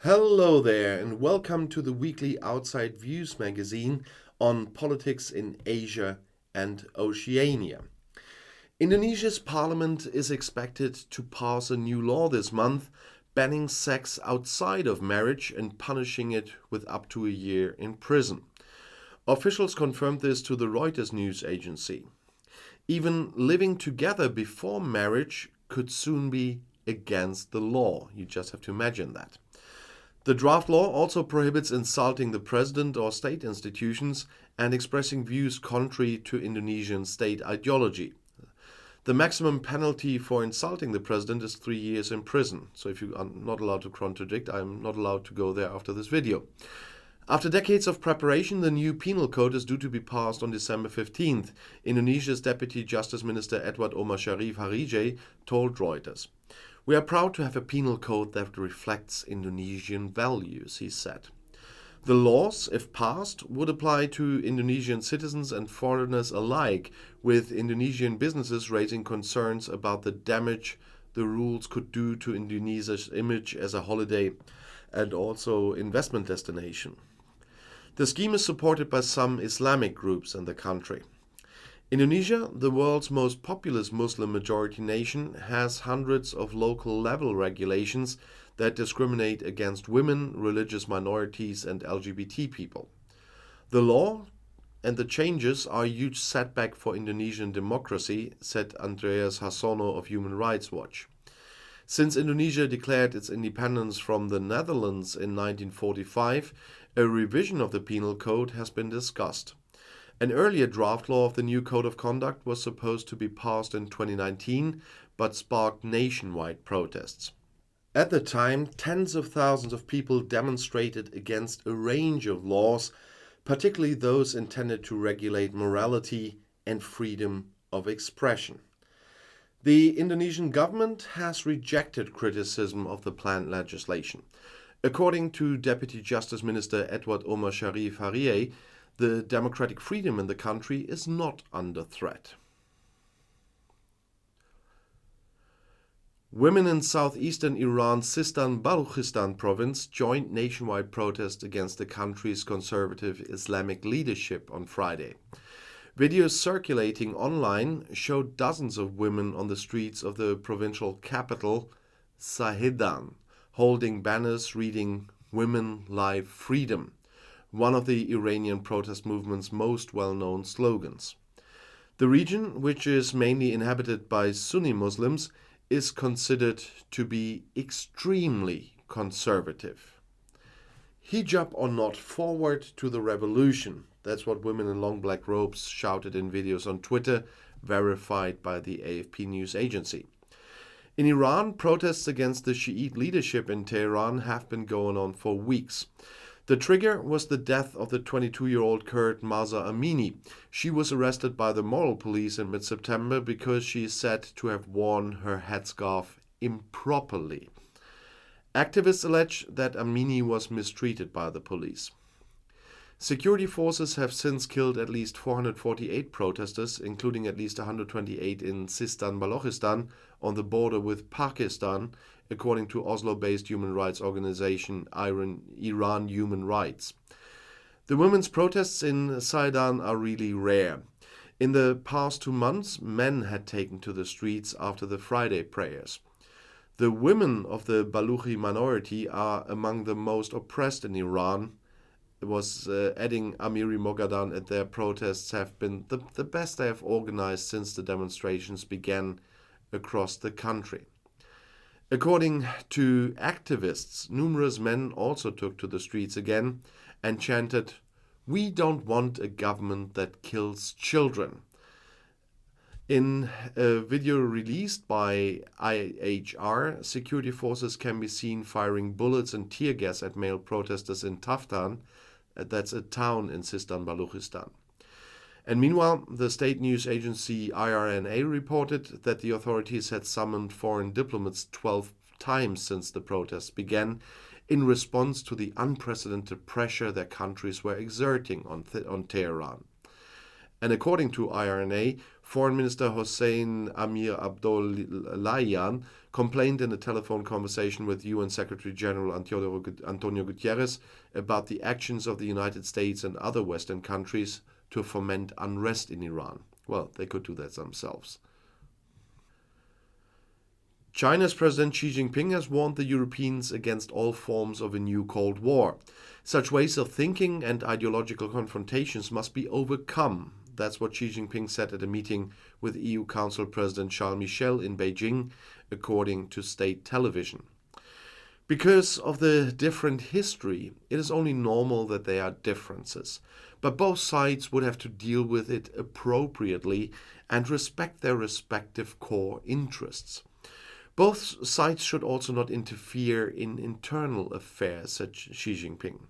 Hello there, and welcome to the weekly Outside Views magazine on politics in Asia and Oceania. Indonesia's parliament is expected to pass a new law this month banning sex outside of marriage and punishing it with up to a year in prison. Officials confirmed this to the Reuters news agency. Even living together before marriage could soon be against the law. You just have to imagine that. The draft law also prohibits insulting the president or state institutions and expressing views contrary to Indonesian state ideology. The maximum penalty for insulting the president is 3 years in prison. So if you are not allowed to contradict, I'm not allowed to go there after this video. After decades of preparation, the new penal code is due to be passed on December 15th. Indonesia's Deputy Justice Minister Edward Omar Sharif Harije told Reuters. "We are proud to have a penal code that reflects Indonesian values," he said. The laws, if passed, would apply to Indonesian citizens and foreigners alike, with Indonesian businesses raising concerns about the damage the rules could do to Indonesia's image as a holiday and also investment destination. The scheme is supported by some Islamic groups in the country. Indonesia, the world's most populous Muslim-majority nation, has hundreds of local-level regulations that discriminate against women, religious minorities, and LGBT people. The law and the changes are a huge setback for Indonesian democracy, said Andreas Hassono of Human Rights Watch. Since Indonesia declared its independence from the Netherlands in 1945, a revision of the penal code has been discussed. An earlier draft law of the new Code of Conduct was supposed to be passed in 2019, but sparked nationwide protests. At the time, tens of thousands of people demonstrated against a range of laws, particularly those intended to regulate morality and freedom of expression. The Indonesian government has rejected criticism of the planned legislation. According to Deputy Justice Minister Edward Omar Sharif Harije, the democratic freedom in the country is not under threat. Women in southeastern Iran's Sistan-Balochistan province joined nationwide protests against the country's conservative Islamic leadership on Friday. Videos circulating online showed dozens of women on the streets of the provincial capital, Sahedan, holding banners reading "Women, Life, Freedom," one of the Iranian protest movement's most well-known slogans. The region, which is mainly inhabited by Sunni Muslims, is considered to be extremely conservative. Hijab or not, forward to the revolution. That's what women in long black robes shouted in videos on Twitter, verified by the AFP news agency. In Iran, protests against the Shiite leadership in Tehran have been going on for weeks. The trigger was the death of the 22-year-old Kurd Mahsa Amini. She was arrested by the moral police in mid-September because she is said to have worn her headscarf improperly. Activists allege that Amini was mistreated by the police. Security forces have since killed at least 448 protesters, including at least 128 in Sistan-Balochistan on the border with Pakistan, according to Oslo-based human rights organization Iran Human Rights. The women's protests in Saidan are really rare. In the past 2 months, men had taken to the streets after the Friday prayers. The women of the Baluchi minority are among the most oppressed in Iran. Adding Amiri Moghadam at their protests have been the best they have organized since the demonstrations began across the country. According to activists, numerous men also took to the streets again and chanted, "We don't want a government that kills children." In a video released by IHR, security forces can be seen firing bullets and tear gas at male protesters in Taftan, that's a town in Sistan-Balochistan. And meanwhile, the state news agency IRNA reported that the authorities had summoned foreign diplomats 12 times since the protests began in response to the unprecedented pressure their countries were exerting on Tehran. And according to IRNA, Foreign Minister Hossein Amir Abdollahian complained in a telephone conversation with UN Secretary General Antonio Guterres about the actions of the United States and other Western countries to foment unrest in Iran. Well, they could do that themselves. China's President Xi Jinping has warned the Europeans against all forms of a new Cold War. Such ways of thinking and ideological confrontations must be overcome. That's what Xi Jinping said at a meeting with EU Council President Charles Michel in Beijing, according to state television. Because of the different history, it is only normal that there are differences. But both sides would have to deal with it appropriately and respect their respective core interests. Both sides should also not interfere in internal affairs, said Xi Jinping.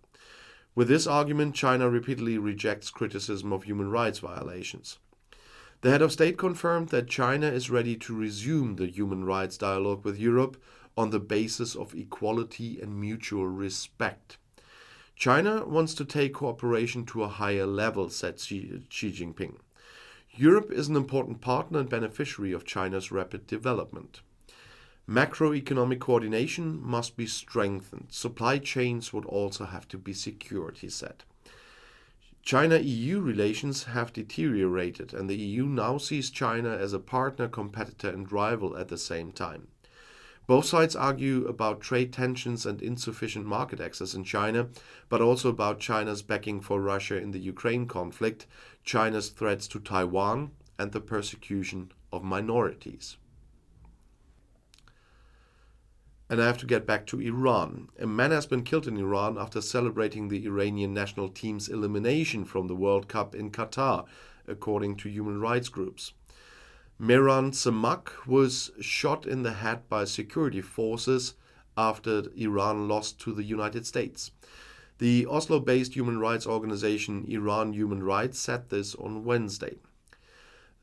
With this argument, China repeatedly rejects criticism of human rights violations. The head of state confirmed that China is ready to resume the human rights dialogue with Europe on the basis of equality and mutual respect. China wants to take cooperation to a higher level, said Xi Jinping. Europe is an important partner and beneficiary of China's rapid development. Macroeconomic coordination must be strengthened. Supply chains would also have to be secured, he said. China-EU relations have deteriorated, and the EU now sees China as a partner, competitor, and rival at the same time. Both sides argue about trade tensions and insufficient market access in China, but also about China's backing for Russia in the Ukraine conflict, China's threats to Taiwan, and the persecution of minorities. And I have to get back to Iran. A man has been killed in Iran after celebrating the Iranian national team's elimination from the World Cup in Qatar, according to human rights groups. Mehran Samak was shot in the head by security forces after Iran lost to the United States. The Oslo-based human rights organization Iran Human Rights said this on Wednesday.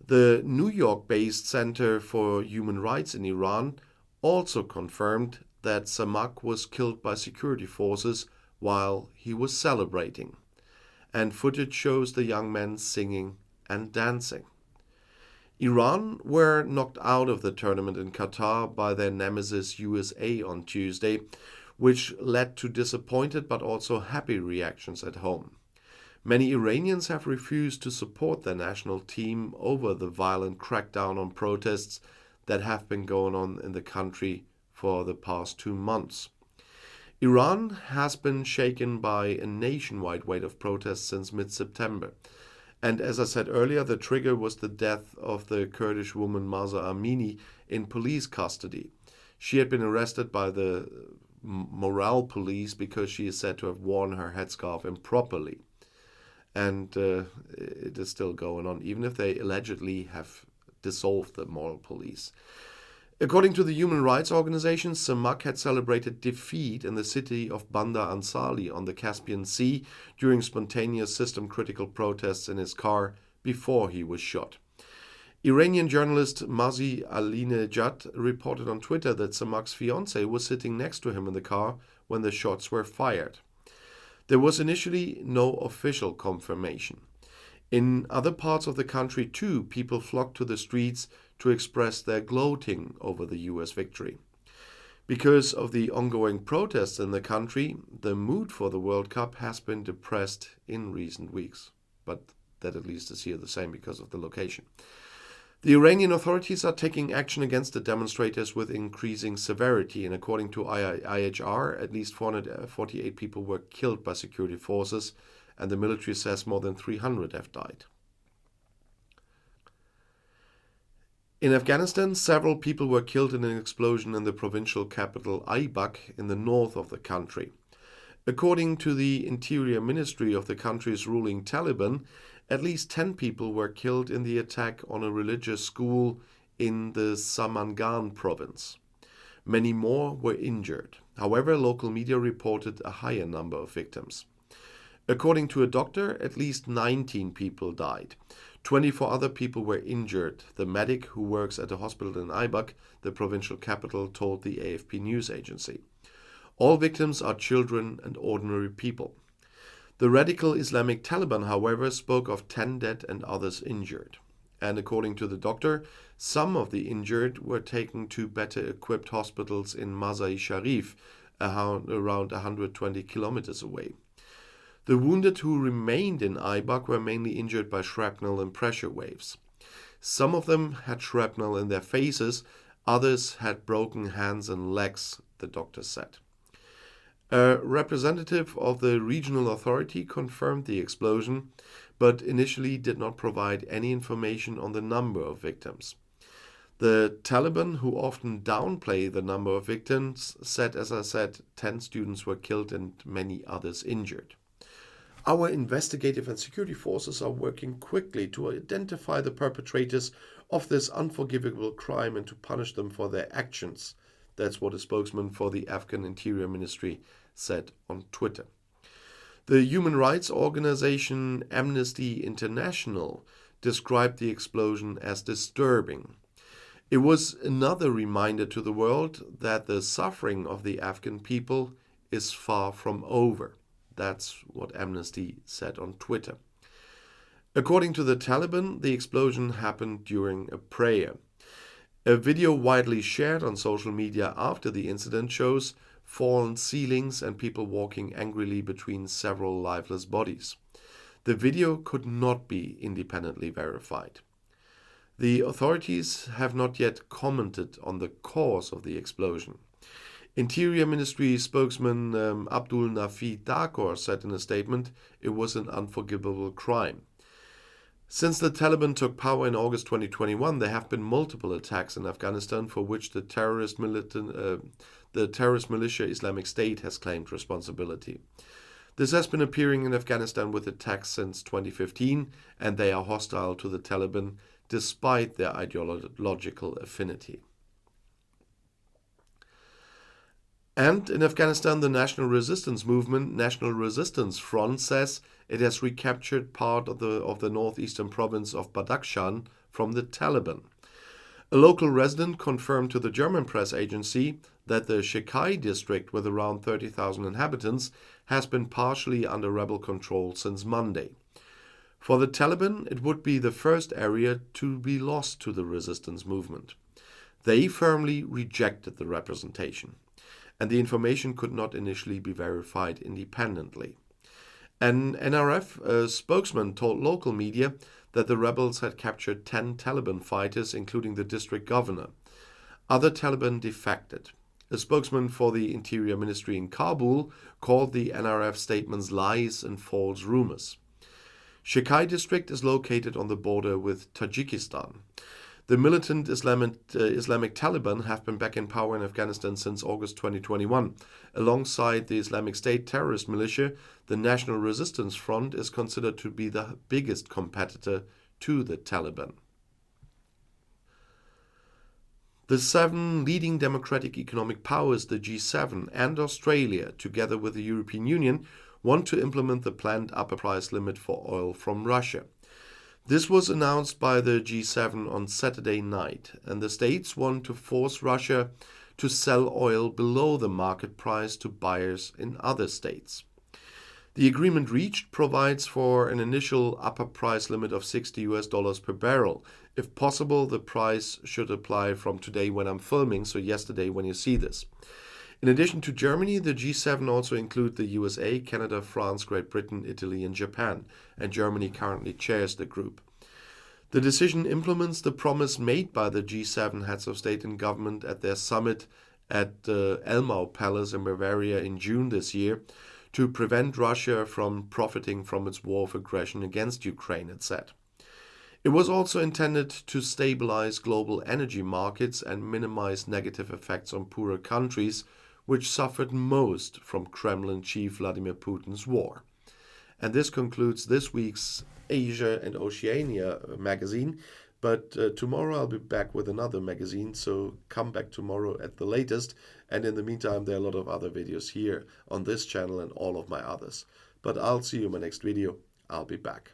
The New York-based Center for Human Rights in Iran also confirmed that Samak was killed by security forces while he was celebrating, and footage shows the young men singing and dancing. Iran were knocked out of the tournament in Qatar by their nemesis USA on Tuesday, which led to disappointed but also happy reactions at home. Many Iranians have refused to support their national team over the violent crackdown on protests that have been going on in the country for the past 2 months. Iran has been shaken by a nationwide wave of protests since mid-September. And as I said earlier, the trigger was the death of the Kurdish woman Mahsa Amini in police custody. She had been arrested by the morale police because she is said to have worn her headscarf improperly. And it is still going on, even if they allegedly have dissolved the moral police. According to the human rights organization, Samak had celebrated defeat in the city of Bandar Ansali on the Caspian Sea during spontaneous system-critical protests in his car before he was shot. Iranian journalist Mazi Alinejad reported on Twitter that Samak's fiancée was sitting next to him in the car when the shots were fired. There was initially no official confirmation. In other parts of the country, too, people flocked to the streets to express their gloating over the US victory. Because of the ongoing protests in the country, the mood for the World Cup has been depressed in recent weeks. But that at least is here the same because of the location. The Iranian authorities are taking action against the demonstrators with increasing severity, and according to IHR, at least 448 people were killed by security forces, and the military says more than 300 have died. In Afghanistan, several people were killed in an explosion in the provincial capital Aibak in the north of the country. According to the Interior Ministry of the country's ruling Taliban, at least 10 people were killed in the attack on a religious school in the Samangan province. Many more were injured. However, local media reported a higher number of victims. According to a doctor, at least 19 people died. 24 other people were injured. The medic who works at a hospital in Aibak, the provincial capital, told the AFP news agency. All victims are children and ordinary people. The radical Islamic Taliban, however, spoke of 10 dead and others injured. and according to the doctor, some of the injured were taken to better equipped hospitals in Mazar-i-Sharif, around 120 kilometers away. The wounded who remained in Aibak were mainly injured by shrapnel and pressure waves. Some of them had shrapnel in their faces, others had broken hands and legs, the doctor said. A representative of the regional authority confirmed the explosion, but initially did not provide any information on the number of victims. The Taliban, who often downplay the number of victims, said, as I said, 10 students were killed and many others injured. Our investigative and security forces are working quickly to identify the perpetrators of this unforgivable crime and to punish them for their actions. That's what a spokesman for the Afghan Interior Ministry said on Twitter. The human rights organization Amnesty International described the explosion as disturbing. It was another reminder to the world that the suffering of the Afghan people is far from over. That's what Amnesty said on Twitter. According to the Taliban, the explosion happened during a prayer. A video widely shared on social media after the incident shows fallen ceilings and people walking angrily between several lifeless bodies. The video could not be independently verified. The authorities have not yet commented on the cause of the explosion. Interior Ministry spokesman Abdul Nafi Dakor said in a statement, it was an unforgivable crime. Since the Taliban took power in August 2021, there have been multiple attacks in Afghanistan for which the terrorist militia Islamic State has claimed responsibility. This has been appearing in Afghanistan with attacks since 2015, and they are hostile to the Taliban despite their ideological affinity. And in Afghanistan, the National Resistance Movement, National Resistance Front, says it has recaptured part of the northeastern province of Badakhshan from the Taliban. A local resident confirmed to the German press agency that the Shekai district, with around 30,000 inhabitants, has been partially under rebel control since Monday. For the Taliban, it would be the first area to be lost to the resistance movement. They firmly rejected the representation, and the information could not initially be verified independently. An NRF spokesman told local media that the rebels had captured 10 Taliban fighters, including the district governor. Other Taliban defected. A spokesman for the Interior Ministry in Kabul called the NRF statements lies and false rumors. Shekai district is located on the border with Tajikistan. The militant Islamic Taliban have been back in power in Afghanistan since August 2021. Alongside the Islamic State terrorist militia, the National Resistance Front is considered to be the biggest competitor to the Taliban. The 7 leading democratic economic powers, the G7 and Australia, together with the European Union, want to implement the planned upper price limit for oil from Russia. This was announced by the G7 on Saturday night, and the states want to force Russia to sell oil below the market price to buyers in other states. The agreement reached provides for an initial upper price limit of $60 per barrel. If possible, the price should apply from today when I'm filming, so yesterday when you see this. In addition to Germany, the G7 also include the USA, Canada, France, Great Britain, Italy and Japan, and Germany currently chairs the group. The decision implements the promise made by the G7 heads of state and government at their summit at the Elmau Palace in Bavaria in June this year to prevent Russia from profiting from its war of aggression against Ukraine, it said. It was also intended to stabilize global energy markets and minimize negative effects on poorer countries, which suffered most from Kremlin chief Vladimir Putin's war. And this concludes this week's Asia and Oceania magazine. But tomorrow I'll be back with another magazine, so come back tomorrow at the latest. And in the meantime, there are a lot of other videos here on this channel and all of my others. But I'll see you in my next video. I'll be back.